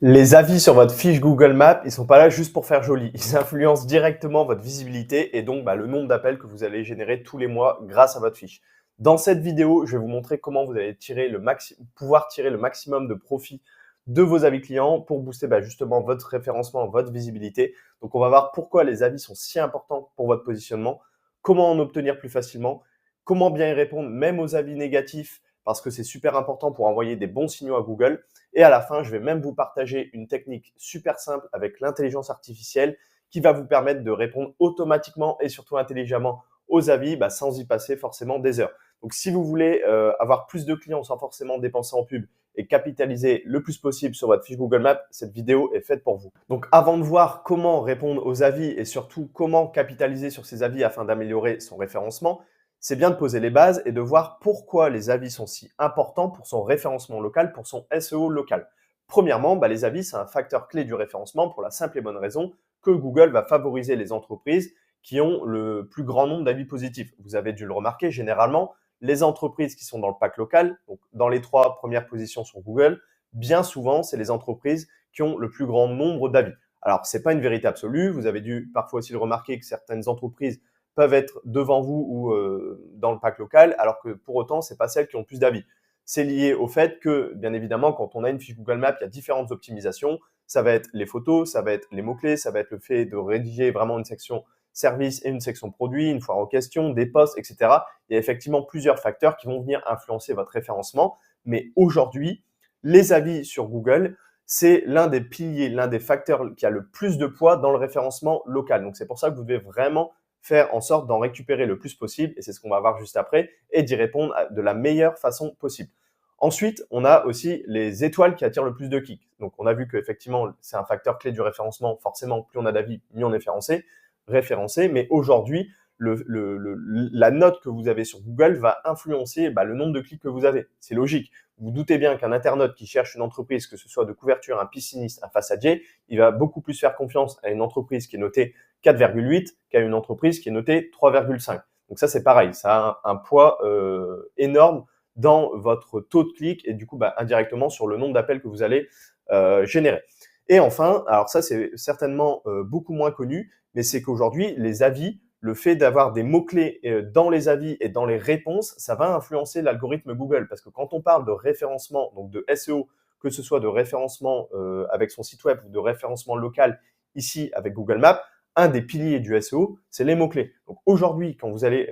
Les avis sur votre fiche Google Maps, ils sont pas là juste pour faire joli. Ils influencent directement votre visibilité et donc le nombre d'appels que vous allez générer tous les mois grâce à votre fiche. Dans cette vidéo, je vais vous montrer comment vous allez pouvoir tirer le maximum de profit de vos avis clients pour booster justement votre référencement, votre visibilité. Donc on va voir pourquoi les avis sont si importants pour votre positionnement, comment en obtenir plus facilement, comment bien y répondre même aux avis négatifs parce que c'est super important pour envoyer des bons signaux à Google. Et à la fin, je vais même vous partager une technique super simple avec l'intelligence artificielle qui va vous permettre de répondre automatiquement et surtout intelligemment aux avis sans y passer forcément des heures. Donc, si vous voulez avoir plus de clients sans forcément dépenser en pub et capitaliser le plus possible sur votre fiche Google Maps, cette vidéo est faite pour vous. Donc, avant de voir comment répondre aux avis et surtout comment capitaliser sur ces avis afin d'améliorer son référencement, c'est bien de poser les bases et de voir pourquoi les avis sont si importants pour son référencement local, pour son SEO local. Premièrement, les avis, c'est un facteur clé du référencement pour la simple et bonne raison que Google va favoriser les entreprises qui ont le plus grand nombre d'avis positifs. Vous avez dû le remarquer, généralement, les entreprises qui sont dans le pack local, donc dans les 3 premières positions sur Google, bien souvent, c'est les entreprises qui ont le plus grand nombre d'avis. Alors, ce n'est pas une vérité absolue. Vous avez dû parfois aussi le remarquer que certaines entreprises peuvent être devant vous ou dans le pack local, alors que pour autant, ce n'est pas celles qui ont plus d'avis. C'est lié au fait que, bien évidemment, quand on a une fiche Google Maps, il y a différentes optimisations. Ça va être les photos, ça va être les mots-clés, ça va être le fait de rédiger vraiment une section service et une section produit, une foire aux questions, des posts, etc. Il y a effectivement plusieurs facteurs qui vont venir influencer votre référencement. Mais aujourd'hui, les avis sur Google, c'est l'un des piliers, l'un des facteurs qui a le plus de poids dans le référencement local. Donc, c'est pour ça que vous devez vraiment faire en sorte d'en récupérer le plus possible, et c'est ce qu'on va voir juste après, et d'y répondre de la meilleure façon possible. Ensuite, on a aussi les étoiles qui attirent le plus de clics. Donc, on a vu qu'effectivement, c'est un facteur clé du référencement. Forcément, plus on a d'avis, mieux on est référencé. Mais aujourd'hui, la note que vous avez sur Google va influencer le nombre de clics que vous avez. C'est logique. Vous vous doutez bien qu'un internaute qui cherche une entreprise, que ce soit de couverture, un pisciniste, un façadier, il va beaucoup plus faire confiance à une entreprise qui est notée 4,8 qu'à une entreprise qui est notée 3,5. Donc ça, c'est pareil. Ça a un poids énorme dans votre taux de clic et du coup, indirectement sur le nombre d'appels que vous allez générer. Et enfin, alors ça, c'est certainement beaucoup moins connu, mais c'est qu'aujourd'hui, les avis, le fait d'avoir des mots-clés dans les avis et dans les réponses, ça va influencer l'algorithme Google. Parce que quand on parle de référencement, donc de SEO, que ce soit de référencement avec son site web ou de référencement local ici avec Google Maps, un des piliers du SEO, c'est les mots-clés. Donc aujourd'hui, quand vous allez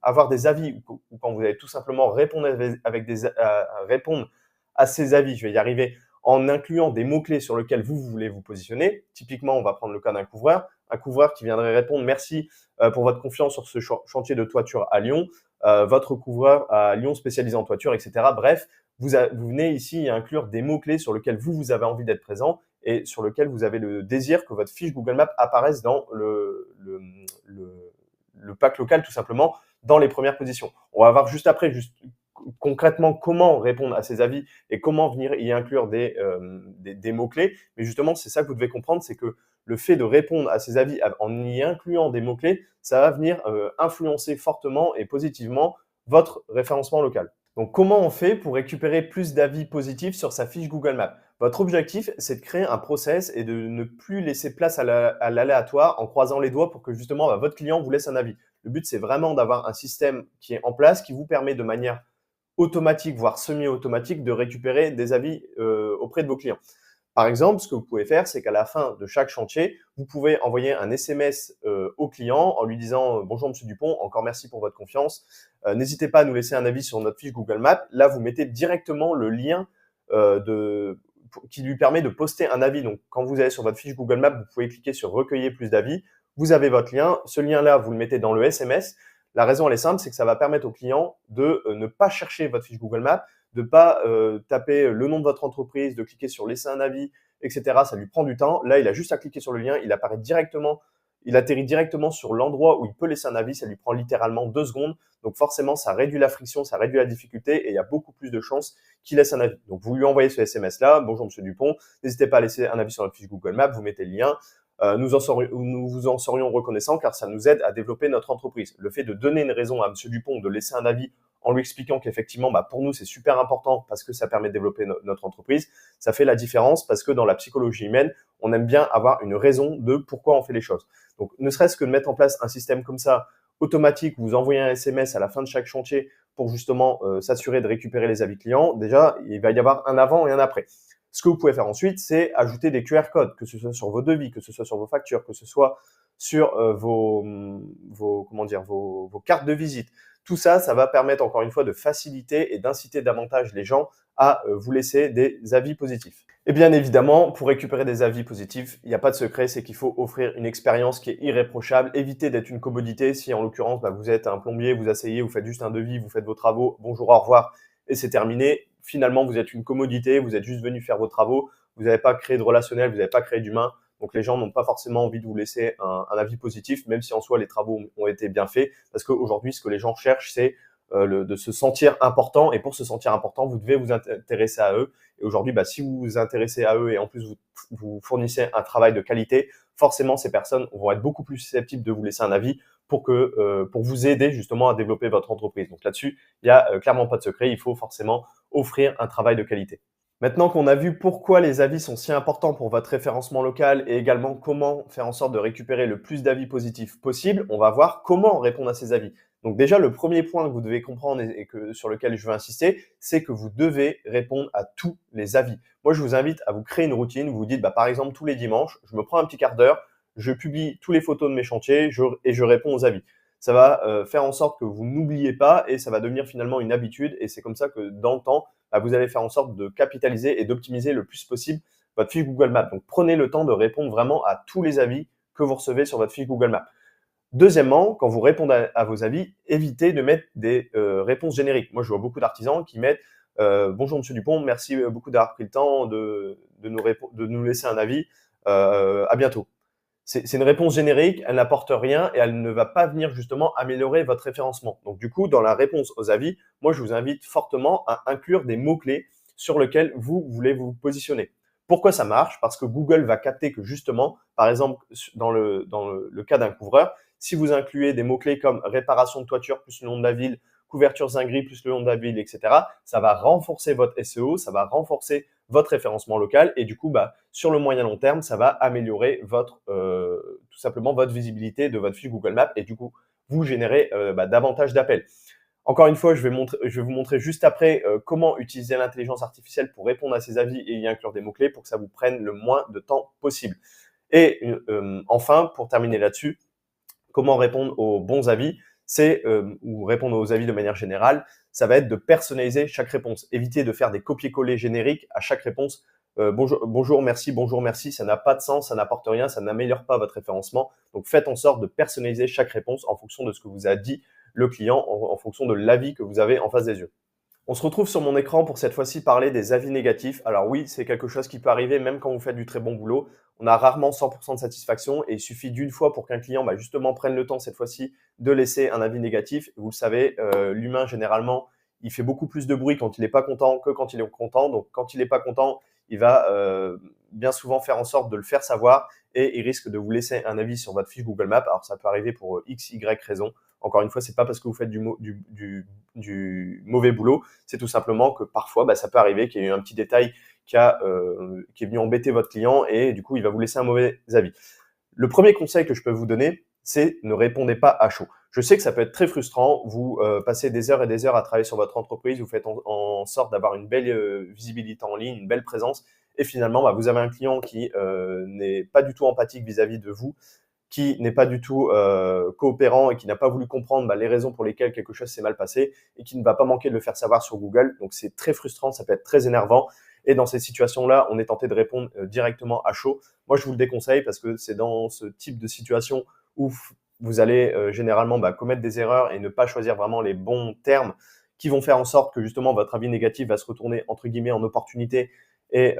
avoir des avis ou quand vous allez tout simplement répondre répondre à ces avis, je vais y arriver, en incluant des mots-clés sur lesquels vous voulez vous positionner. Typiquement, on va prendre le cas d'un couvreur qui viendrait répondre « Merci pour votre confiance sur ce chantier de toiture à Lyon, votre couvreur à Lyon spécialisé en toiture, etc. » Bref, vous venez ici inclure des mots-clés sur lesquels vous avez envie d'être présent et sur lequel vous avez le désir que votre fiche Google Maps apparaisse dans le pack local, tout simplement, dans les premières positions. On va voir juste après, concrètement, comment répondre à ces avis et comment venir y inclure des mots-clés. Mais justement, c'est ça que vous devez comprendre, c'est que le fait de répondre à ces avis en y incluant des mots-clés, ça va venir influencer fortement et positivement votre référencement local. Donc, comment on fait pour récupérer plus d'avis positifs sur sa fiche Google Maps? Votre objectif, c'est de créer un process et de ne plus laisser place à l'aléatoire en croisant les doigts pour que justement votre client vous laisse un avis. Le but, c'est vraiment d'avoir un système qui est en place, qui vous permet de manière automatique, voire semi-automatique, de récupérer des avis auprès de vos clients. Par exemple, ce que vous pouvez faire, c'est qu'à la fin de chaque chantier, vous pouvez envoyer un SMS au client en lui disant « Bonjour Monsieur Dupont, encore merci pour votre confiance. N'hésitez pas à nous laisser un avis sur notre fiche Google Maps. » Là, vous mettez directement le lien qui lui permet de poster un avis. Donc, quand vous allez sur votre fiche Google Maps, vous pouvez cliquer sur « Recueillir plus d'avis ». Vous avez votre lien. Ce lien-là, vous le mettez dans le SMS. La raison, elle est simple, c'est que ça va permettre au client de ne pas chercher votre fiche Google Maps, de ne pas taper le nom de votre entreprise, de cliquer sur laisser un avis, etc. Ça lui prend du temps. Là, il a juste à cliquer sur le lien, il atterrit directement sur l'endroit où il peut laisser un avis. Ça lui prend littéralement 2 secondes. Donc forcément, ça réduit la friction, ça réduit la difficulté et il y a beaucoup plus de chances qu'il laisse un avis. Donc vous lui envoyez ce SMS-là, bonjour Monsieur Dupont, n'hésitez pas à laisser un avis sur notre fiche Google Maps, vous mettez le lien. Nous vous en serions reconnaissants car ça nous aide à développer notre entreprise. Le fait de donner une raison à Monsieur Dupont de laisser un avis en lui expliquant qu'effectivement, pour nous, c'est super important parce que ça permet de développer notre entreprise, ça fait la différence parce que dans la psychologie humaine, on aime bien avoir une raison de pourquoi on fait les choses. Donc, ne serait-ce que de mettre en place un système comme ça, automatique, où vous envoyez un SMS à la fin de chaque chantier pour justement s'assurer de récupérer les avis clients, déjà, il va y avoir un avant et un après. Ce que vous pouvez faire ensuite, c'est ajouter des QR codes, que ce soit sur vos devis, que ce soit sur vos factures, que ce soit sur vos cartes de visite. Tout ça, ça va permettre encore une fois de faciliter et d'inciter davantage les gens à vous laisser des avis positifs. Et bien évidemment, pour récupérer des avis positifs, il n'y a pas de secret, c'est qu'il faut offrir une expérience qui est irréprochable, éviter d'être une commodité. Si en l'occurrence, vous êtes un plombier, vous asseyez, vous faites juste un devis, vous faites vos travaux, bonjour, au revoir, et c'est terminé. Finalement, vous êtes une commodité, vous êtes juste venu faire vos travaux, vous n'avez pas créé de relationnel, vous n'avez pas créé d'humain. Donc les gens n'ont pas forcément envie de vous laisser un avis positif, même si en soi les travaux ont été bien faits, parce qu'aujourd'hui, ce que les gens cherchent, c'est de se sentir important. Et pour se sentir important, vous devez vous intéresser à eux. Et aujourd'hui, si vous vous intéressez à eux et en plus vous fournissez un travail de qualité, forcément ces personnes vont être beaucoup plus susceptibles de vous laisser un avis pour vous aider justement à développer votre entreprise. Donc là-dessus, il n'y a clairement pas de secret. Il faut forcément offrir un travail de qualité. Maintenant qu'on a vu pourquoi les avis sont si importants pour votre référencement local et également comment faire en sorte de récupérer le plus d'avis positifs possible, on va voir comment répondre à ces avis. Donc déjà, le premier point que vous devez comprendre et sur lequel je veux insister, c'est que vous devez répondre à tous les avis. Moi, je vous invite à vous créer une routine. Vous vous dites, par exemple, tous les dimanches, je me prends un petit quart d'heure, je publie toutes les photos de mes chantiers et je réponds aux avis. Ça va faire en sorte que vous n'oubliez pas et ça va devenir finalement une habitude. Et c'est comme ça que dans le temps, vous allez faire en sorte de capitaliser et d'optimiser le plus possible votre fiche Google Maps. Donc, prenez le temps de répondre vraiment à tous les avis que vous recevez sur votre fiche Google Maps. Deuxièmement, quand vous répondez à vos avis, évitez de mettre des réponses génériques. Moi, je vois beaucoup d'artisans qui mettent bonjour Monsieur Dupont, merci beaucoup d'avoir pris le temps de nous laisser un avis. À bientôt. C'est une réponse générique, elle n'apporte rien et elle ne va pas venir justement améliorer votre référencement. Donc du coup, dans la réponse aux avis, moi je vous invite fortement à inclure des mots-clés sur lesquels vous voulez vous positionner. Pourquoi ça marche? Parce que Google va capter que justement, par exemple, dans le cas d'un couvreur, si vous incluez des mots-clés comme réparation de toiture plus le nom de la ville, couverture Zingri plus le nom de la ville, etc., ça va renforcer votre SEO, ça va renforcer votre référencement local et du coup, sur le moyen long terme, ça va améliorer tout simplement votre visibilité de votre fiche Google Maps et du coup, vous générez davantage d'appels. Encore une fois, je vais vous montrer juste après comment utiliser l'intelligence artificielle pour répondre à ces avis et y inclure des mots-clés pour que ça vous prenne le moins de temps possible. Et enfin, pour terminer là-dessus, comment répondre aux bons avis, ou répondre aux avis de manière générale, ça va être de personnaliser chaque réponse. Évitez de faire des copier-coller génériques à chaque réponse. Bonjour, merci, ça n'a pas de sens, ça n'apporte rien, ça n'améliore pas votre référencement. Donc faites en sorte de personnaliser chaque réponse en fonction de ce que vous a dit le client, en fonction de l'avis que vous avez en face des yeux. On se retrouve sur mon écran pour cette fois-ci parler des avis négatifs. Alors oui, c'est quelque chose qui peut arriver même quand vous faites du très bon boulot. On a rarement 100% de satisfaction et il suffit d'une fois pour qu'un client justement prenne le temps cette fois-ci de laisser un avis négatif. Vous le savez, l'humain généralement, il fait beaucoup plus de bruit quand il n'est pas content que quand il est content. Donc quand il n'est pas content, il va bien souvent faire en sorte de le faire savoir et il risque de vous laisser un avis sur votre fiche Google Maps. Alors ça peut arriver pour X, Y raison. Encore une fois, c'est pas parce que vous faites du mauvais boulot, c'est tout simplement que parfois, ça peut arriver qu'il y ait eu un petit détail qui est venu embêter votre client et du coup, il va vous laisser un mauvais avis. Le premier conseil que je peux vous donner, c'est ne répondez pas à chaud. Je sais que ça peut être très frustrant, vous passez des heures et des heures à travailler sur votre entreprise, vous faites en sorte d'avoir une belle visibilité en ligne, une belle présence et finalement, vous avez un client qui n'est pas du tout empathique vis-à-vis de vous, qui n'est pas du tout coopérant et qui n'a pas voulu comprendre les raisons pour lesquelles quelque chose s'est mal passé et qui ne va pas manquer de le faire savoir sur Google. Donc c'est très frustrant, ça peut être très énervant. Et dans ces situations-là, on est tenté de répondre directement à chaud. Moi, je vous le déconseille parce que c'est dans ce type de situation où vous allez généralement commettre des erreurs et ne pas choisir vraiment les bons termes qui vont faire en sorte que justement votre avis négatif va se retourner entre guillemets en opportunité et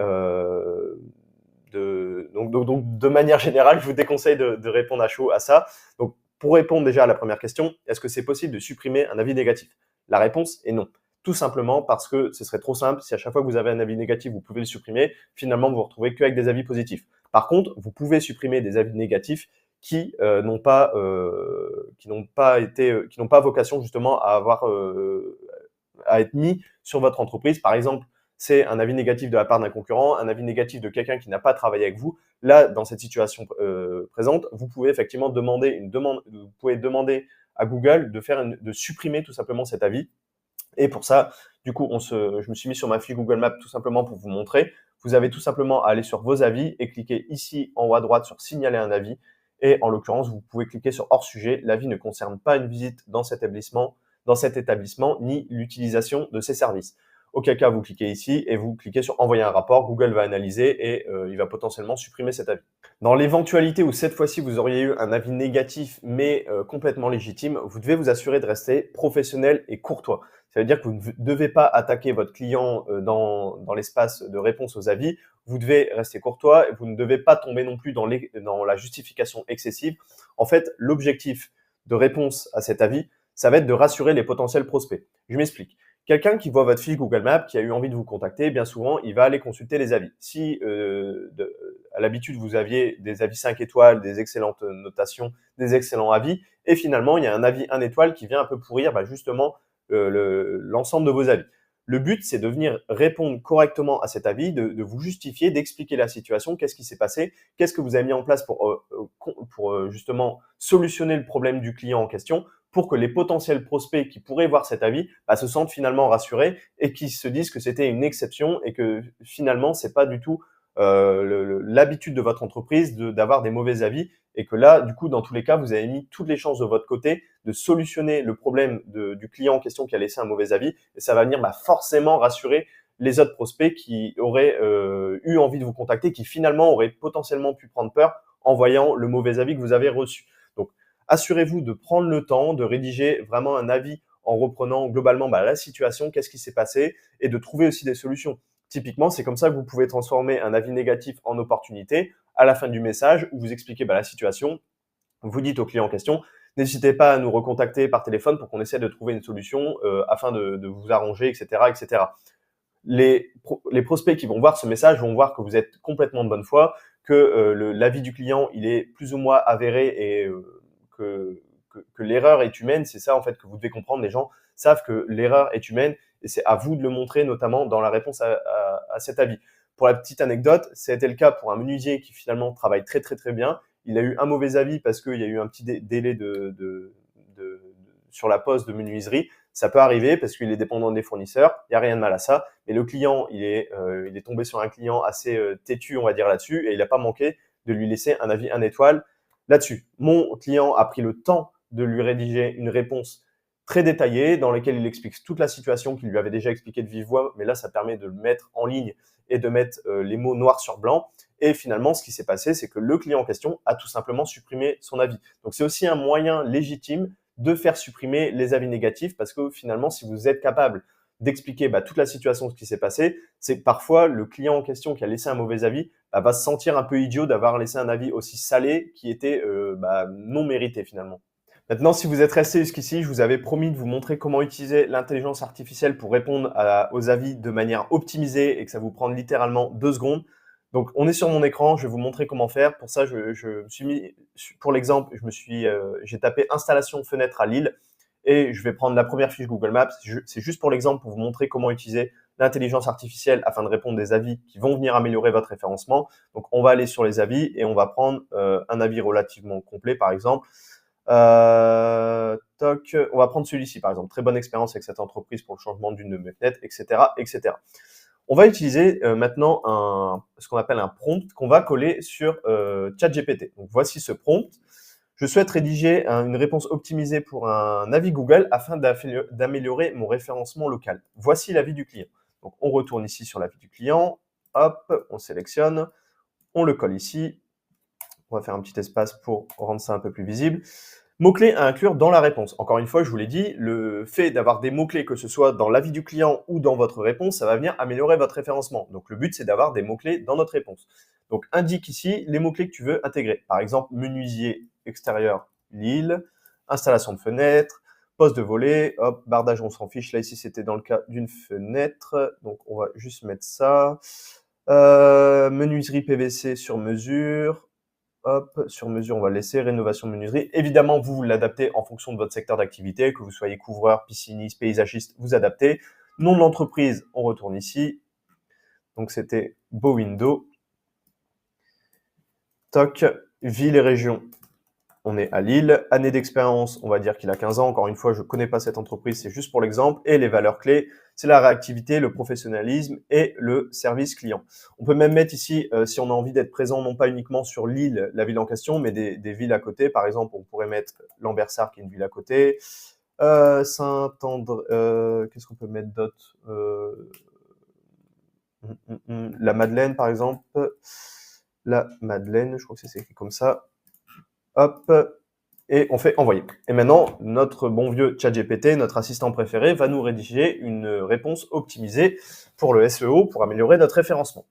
donc, de manière générale, je vous déconseille de répondre à chaud à ça. Donc, pour répondre déjà à la première question, est-ce que c'est possible de supprimer un avis négatif? La réponse est non. Tout simplement parce que ce serait trop simple. Si à chaque fois que vous avez un avis négatif, vous pouvez le supprimer, finalement, vous vous retrouvez qu'avec des avis positifs. Par contre, vous pouvez supprimer des avis négatifs qui n'ont pas vocation justement à avoir à être mis sur votre entreprise. Par exemple, c'est un avis négatif de la part d'un concurrent, un avis négatif de quelqu'un qui n'a pas travaillé avec vous. Là, dans cette situation présente, vous pouvez effectivement vous pouvez demander à Google de supprimer tout simplement cet avis. Et pour ça, du coup, je me suis mis sur ma fiche Google Maps tout simplement pour vous montrer. Vous avez tout simplement à aller sur vos avis et cliquer ici en haut à droite sur signaler un avis. Et en l'occurrence, vous pouvez cliquer sur hors sujet. L'avis ne concerne pas une visite dans cet établissement, ni l'utilisation de ses services. Auquel cas, vous cliquez ici et vous cliquez sur envoyer un rapport. Google va analyser et il va potentiellement supprimer cet avis. Dans l'éventualité où cette fois-ci vous auriez eu un avis négatif mais complètement légitime, vous devez vous assurer de rester professionnel et courtois. Ça veut dire que vous ne devez pas attaquer votre client dans l'espace de réponse aux avis. Vous devez rester courtois et vous ne devez pas tomber non plus dans la justification excessive. En fait, l'objectif de réponse à cet avis, ça va être de rassurer les potentiels prospects. Je m'explique. Quelqu'un qui voit votre fiche Google Maps, qui a eu envie de vous contacter, bien souvent, il va aller consulter les avis. Si à l'habitude, vous aviez des avis 5 étoiles, des excellentes notations, des excellents avis, et finalement, il y a un avis 1 étoile qui vient un peu pourrir justement l'ensemble de vos avis. Le but, c'est de venir répondre correctement à cet avis, de vous justifier, d'expliquer la situation, qu'est-ce qui s'est passé, qu'est-ce que vous avez mis en place pour justement solutionner le problème du client en question, pour que les potentiels prospects qui pourraient voir cet avis se sentent finalement rassurés et qui se disent que c'était une exception et que finalement, c'est pas du tout l'habitude de votre entreprise d'avoir des mauvais avis et que là, du coup, dans tous les cas, vous avez mis toutes les chances de votre côté de solutionner le problème du client en question qui a laissé un mauvais avis et ça va venir forcément rassurer les autres prospects qui auraient eu envie de vous contacter, qui finalement auraient potentiellement pu prendre peur en voyant le mauvais avis que vous avez reçu. Donc, assurez-vous de prendre le temps de rédiger vraiment un avis en reprenant globalement la situation, qu'est-ce qui s'est passé et de trouver aussi des solutions. Typiquement, c'est comme ça que vous pouvez transformer un avis négatif en opportunité à la fin du message où vous expliquez la situation. Vous dites au client en question, n'hésitez pas à nous recontacter par téléphone pour qu'on essaie de trouver une solution afin de vous arranger, etc., etc. Les prospects qui vont voir ce message vont voir que vous êtes complètement de bonne foi, que l'avis du client il est plus ou moins avéré et que l'erreur est humaine. C'est ça en fait que vous devez comprendre. Les gens savent que l'erreur est humaine et c'est à vous de le montrer, notamment dans la réponse à cet avis. Pour la petite anecdote, c'était le cas pour un menuisier qui finalement travaille très très très bien. Il a eu un mauvais avis parce qu'il y a eu un petit délai sur la poste de menuiserie. Ça peut arriver parce qu'il est dépendant des fournisseurs. Il n'y a rien de mal à ça. Mais le client, il est tombé sur un client assez têtu, on va dire là-dessus, et il n'a pas manqué de lui laisser un avis 1 étoile là-dessus. Mon client a pris le temps de lui rédiger une réponse très détaillée dans laquelle il explique toute la situation qu'il lui avait déjà expliqué de vive voix, mais là, ça permet de le mettre en ligne et de mettre les mots noir sur blanc. Et finalement, ce qui s'est passé, c'est que le client en question a tout simplement supprimé son avis. Donc, c'est aussi un moyen légitime de faire supprimer les avis négatifs parce que finalement, si vous êtes capable d'expliquer toute la situation, ce qui s'est passé, c'est que parfois, le client en question qui a laissé un mauvais avis va se sentir un peu idiot d'avoir laissé un avis aussi salé qui était non mérité finalement. Maintenant, si vous êtes resté jusqu'ici, je vous avais promis de vous montrer comment utiliser l'intelligence artificielle pour répondre aux avis de manière optimisée et que ça vous prend littéralement 2 secondes. Donc, on est sur mon écran, je vais vous montrer comment faire. Pour ça, je me suis mis, pour l'exemple, j'ai tapé installation fenêtre à Lille et je vais prendre la première fiche Google Maps. C'est juste pour l'exemple pour vous montrer comment utiliser l'intelligence artificielle afin de répondre des avis qui vont venir améliorer votre référencement. Donc, on va aller sur les avis et on va prendre un avis relativement complet, par exemple. On va prendre celui-ci, par exemple. Très bonne expérience avec cette entreprise pour le changement d'une de mes fenêtres, etc., etc. On va utiliser maintenant ce qu'on appelle un prompt qu'on va coller sur ChatGPT. Donc, voici ce prompt. Je souhaite rédiger une réponse optimisée pour un avis Google afin d'améliorer mon référencement local. Voici l'avis du client. Donc, on retourne ici sur l'avis du client. Hop, on sélectionne. On le colle ici. On va faire un petit espace pour rendre ça un peu plus visible. Mots-clés à inclure dans la réponse. Encore une fois, je vous l'ai dit, le fait d'avoir des mots-clés, que ce soit dans l'avis du client ou dans votre réponse, ça va venir améliorer votre référencement. Donc, le but, c'est d'avoir des mots-clés dans notre réponse. Donc, indique ici les mots-clés que tu veux intégrer. Par exemple, menuisier extérieur Lille, installation de fenêtre, poste de volet, hop, bardage, on s'en fiche. Là, ici, c'était dans le cas d'une fenêtre. Donc, on va juste mettre ça. Menuiserie PVC sur mesure. Hop, sur mesure, on va le laisser. Rénovation de menuiserie. Évidemment, vous l'adaptez en fonction de votre secteur d'activité, que vous soyez couvreur, pisciniste, paysagiste, vous adaptez. Nom de l'entreprise, on retourne ici. Donc, c'était Beau Window. Toc, ville et région, on est à Lille. Année d'expérience, on va dire qu'il a 15 ans. Encore une fois, je ne connais pas cette entreprise, c'est juste pour l'exemple. Et les valeurs clés, c'est la réactivité, le professionnalisme et le service client. On peut même mettre ici, si on a envie d'être présent, non pas uniquement sur Lille, la ville en question, mais des villes à côté. Par exemple, on pourrait mettre Lambersart, qui est une ville à côté. Saint-André, qu'est-ce qu'on peut mettre d'autre La Madeleine, par exemple. La Madeleine, je crois que c'est écrit comme ça. Hop, et on fait envoyer. Et maintenant, notre bon vieux ChatGPT, notre assistant préféré, va nous rédiger une réponse optimisée pour le SEO, pour améliorer notre référencement.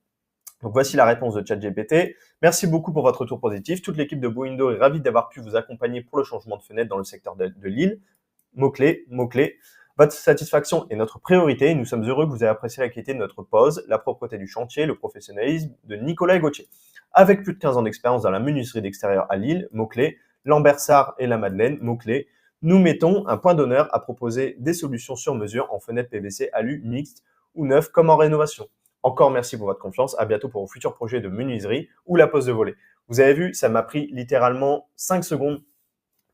Donc voici la réponse de ChatGPT. Merci beaucoup pour votre retour positif. Toute l'équipe de Beau Window est ravie d'avoir pu vous accompagner pour le changement de fenêtre dans le secteur de Lille. Mots-clés, mots-clés. Votre satisfaction est notre priorité. Nous sommes heureux que vous ayez apprécié la qualité de notre pause, la propreté du chantier, le professionnalisme de Nicolas Gauthier. Avec plus de 15 ans d'expérience dans la menuiserie d'extérieur à Lille, mots-clés, Lambersart et la Madeleine, mots-clés, nous mettons un point d'honneur à proposer des solutions sur mesure en fenêtres PVC, alu, mixte ou neuf comme en rénovation. Encore merci pour votre confiance. À bientôt pour vos futurs projets de menuiserie ou la pose de volet. Vous avez vu, ça m'a pris littéralement 5 secondes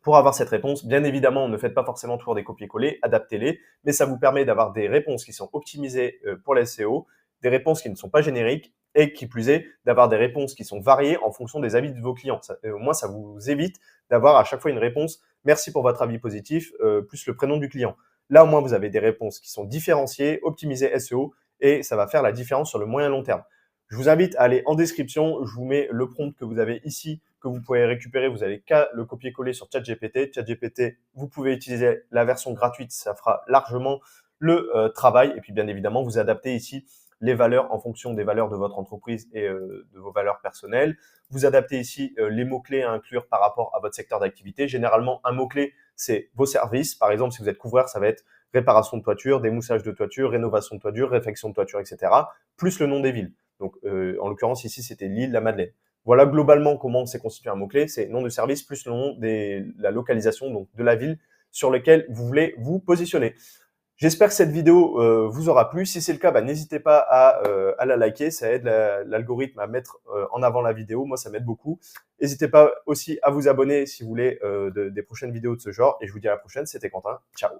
pour avoir cette réponse. Bien évidemment, ne faites pas forcément toujours des copier-coller, adaptez-les, mais ça vous permet d'avoir des réponses qui sont optimisées pour la SEO, des réponses qui ne sont pas génériques et qui plus est, d'avoir des réponses qui sont variées en fonction des avis de vos clients. Au moins, ça vous évite d'avoir à chaque fois une réponse « Merci pour votre avis positif » plus le prénom du client. Là, au moins, vous avez des réponses qui sont différenciées, optimisées SEO et ça va faire la différence sur le moyen long terme. Je vous invite à aller en description, je vous mets le prompt que vous avez ici, que vous pouvez récupérer, vous avez qu'à le copier-coller sur ChatGPT. ChatGPT, vous pouvez utiliser la version gratuite, ça fera largement le travail. Et puis bien évidemment, vous adaptez ici les valeurs en fonction des valeurs de votre entreprise et de vos valeurs personnelles. Vous adaptez ici les mots-clés à inclure par rapport à votre secteur d'activité. Généralement, un mot-clé, c'est vos services. Par exemple, si vous êtes couvreur, ça va être réparation de toiture, démoussage de toiture, rénovation de toiture, réfection de toiture, etc. Plus le nom des villes. Donc, en l'occurrence, ici, c'était Lille, la Madeleine. Voilà globalement comment c'est constitué un mot-clé. C'est nom de service plus le nom de la localisation, donc de la ville sur laquelle vous voulez vous positionner. J'espère que cette vidéo vous aura plu. Si c'est le cas, n'hésitez pas à la liker. Ça aide l'algorithme à mettre en avant la vidéo. Moi, ça m'aide beaucoup. N'hésitez pas aussi à vous abonner si vous voulez des prochaines vidéos de ce genre. Et je vous dis à la prochaine. C'était Quentin. Ciao.